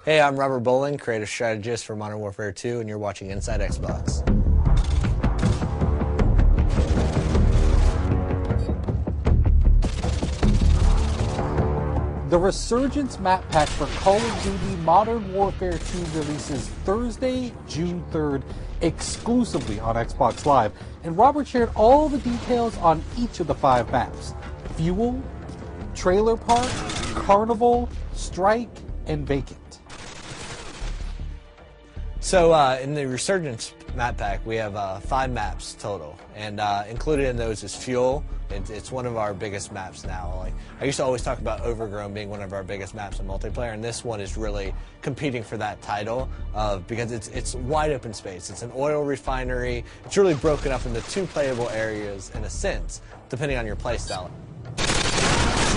Hey, I'm Robert Bowling, creative strategist for Modern Warfare 2, and you're watching Inside Xbox. The Resurgence map pack for Call of Duty Modern Warfare 2 releases Thursday, June 3rd, exclusively on Xbox Live, and Robert shared all the details on each of the 5 maps: Fuel, Trailer Park, Carnival, Strike, and Vacant. So in the Resurgence map pack, we have 5 maps total, and included in those is Fuel. It's one of our biggest maps now. Like, I used to always talk about Overgrown being one of our biggest maps in multiplayer, and this one is really competing for that title because it's wide open space. It's an oil refinery. It's really broken up into 2 playable areas in a sense, depending on your playstyle.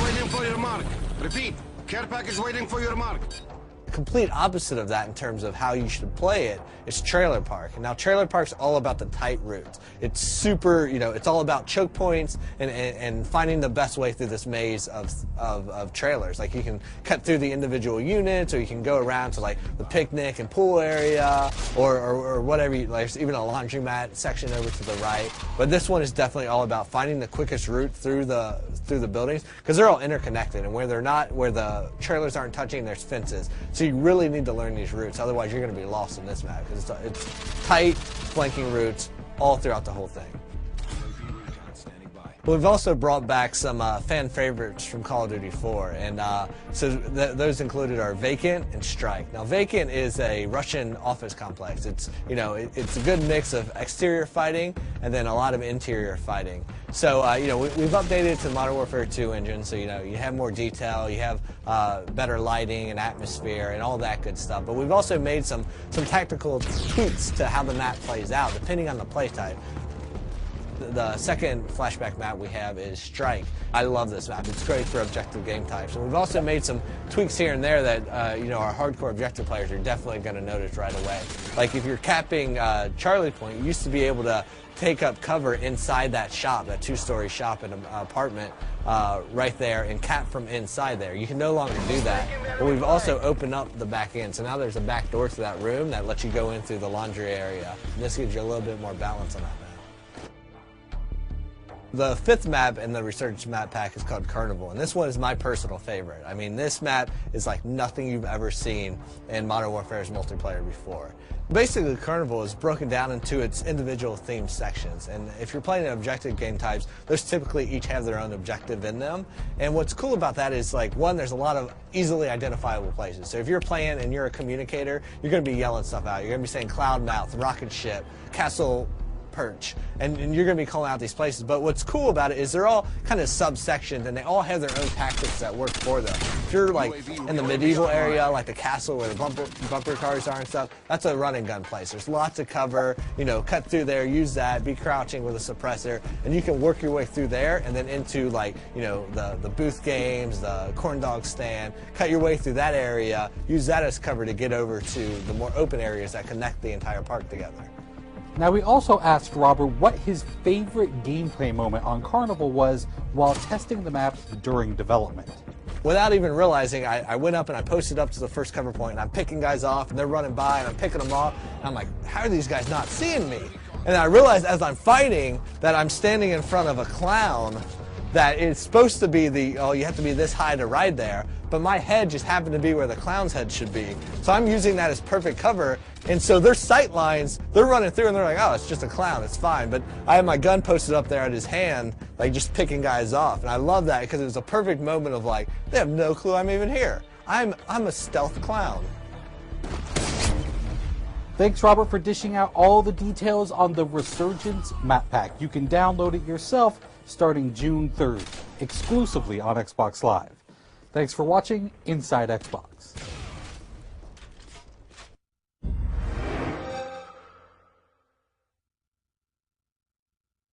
Waiting for your mark. Repeat. Care package waiting for your mark. The complete opposite of that in terms of how you should play it is Trailer Park. And now Trailer Park's all about the tight routes. It's super, it's all about choke points and finding the best way through this maze of trailers. Like, you can cut through the individual units, or you can go around to like the picnic and pool area, or whatever. Like, there's even a laundromat section over to the right. But this one is definitely all about finding the quickest route through the buildings, because they're all interconnected, and where the trailers aren't touching, there's fences. So you really need to learn these routes, otherwise you're going to be lost in this map, because it's tight, flanking routes all throughout the whole thing. We've also brought back some fan favorites from Call of Duty 4, and so those included are Vacant and Strike. Now, Vacant is a Russian office complex. It's it's a good mix of exterior fighting and then a lot of interior fighting. So we've updated it to the Modern Warfare 2 engine, so you have more detail, you have better lighting and atmosphere and all that good stuff. But we've also made some tactical tweaks to how the map plays out depending on the play type. The second flashback map we have is Strike. I love this map. It's great for objective game types. And we've also made some tweaks here and there that our hardcore objective players are definitely going to notice right away. Like, if you're capping Charlie Point, you used to be able to take up cover inside that shop, that 2-story shop in an apartment right there, and cap from inside there. You can no longer do that. But we've also opened up the back end, so now there's a back door to that room that lets you go in through the laundry area. And this gives you a little bit more balance on that map. The 5th map in the Resurgence map pack is called Carnival, and this one is my personal favorite. I mean, this map is like nothing you've ever seen in Modern Warfare's multiplayer before. Basically, Carnival is broken down into its individual themed sections, and if you're playing objective game types, those typically each have their own objective in them. And what's cool about that is, like, one, there's a lot of easily identifiable places. So if you're playing and you're a communicator, you're going to be yelling stuff out. You're going to be saying Cloud Mouth, Rocket Ship, Castle Perch, and you're going to be calling out these places. But what's cool about it is they're all kind of subsections, and they all have their own tactics that work for them. If you're like in the medieval area, like the castle where the bumper cars are and stuff, that's a run and gun place. There's lots of cover, cut through there, use that, be crouching with a suppressor, and you can work your way through there and then into, like, the booth games, the corn dog stand, cut your way through that area, use that as cover to get over to the more open areas that connect the entire park together. Now, we also asked Robert what his favorite gameplay moment on Carnival was while testing the map during development. Without even realizing, I went up and I posted up to the first cover point, and I'm picking guys off, and they're running by, and I'm picking them off, and I'm like, how are these guys not seeing me? And I realized as I'm fighting that I'm standing in front of a clown that it's supposed to be you have to be this high to ride there, but my head just happened to be where the clown's head should be. So I'm using that as perfect cover, and so their sight lines, they're running through and they're like, oh, it's just a clown, it's fine. But I have my gun posted up there at his hand, like just picking guys off, and I love that because it was a perfect moment of like, they have no clue I'm even here. I'm a stealth clown. Thanks, Robert, for dishing out all the details on the Resurgence map pack. You can download it yourself starting June 3rd, exclusively on Xbox Live. Thanks for watching Inside Xbox.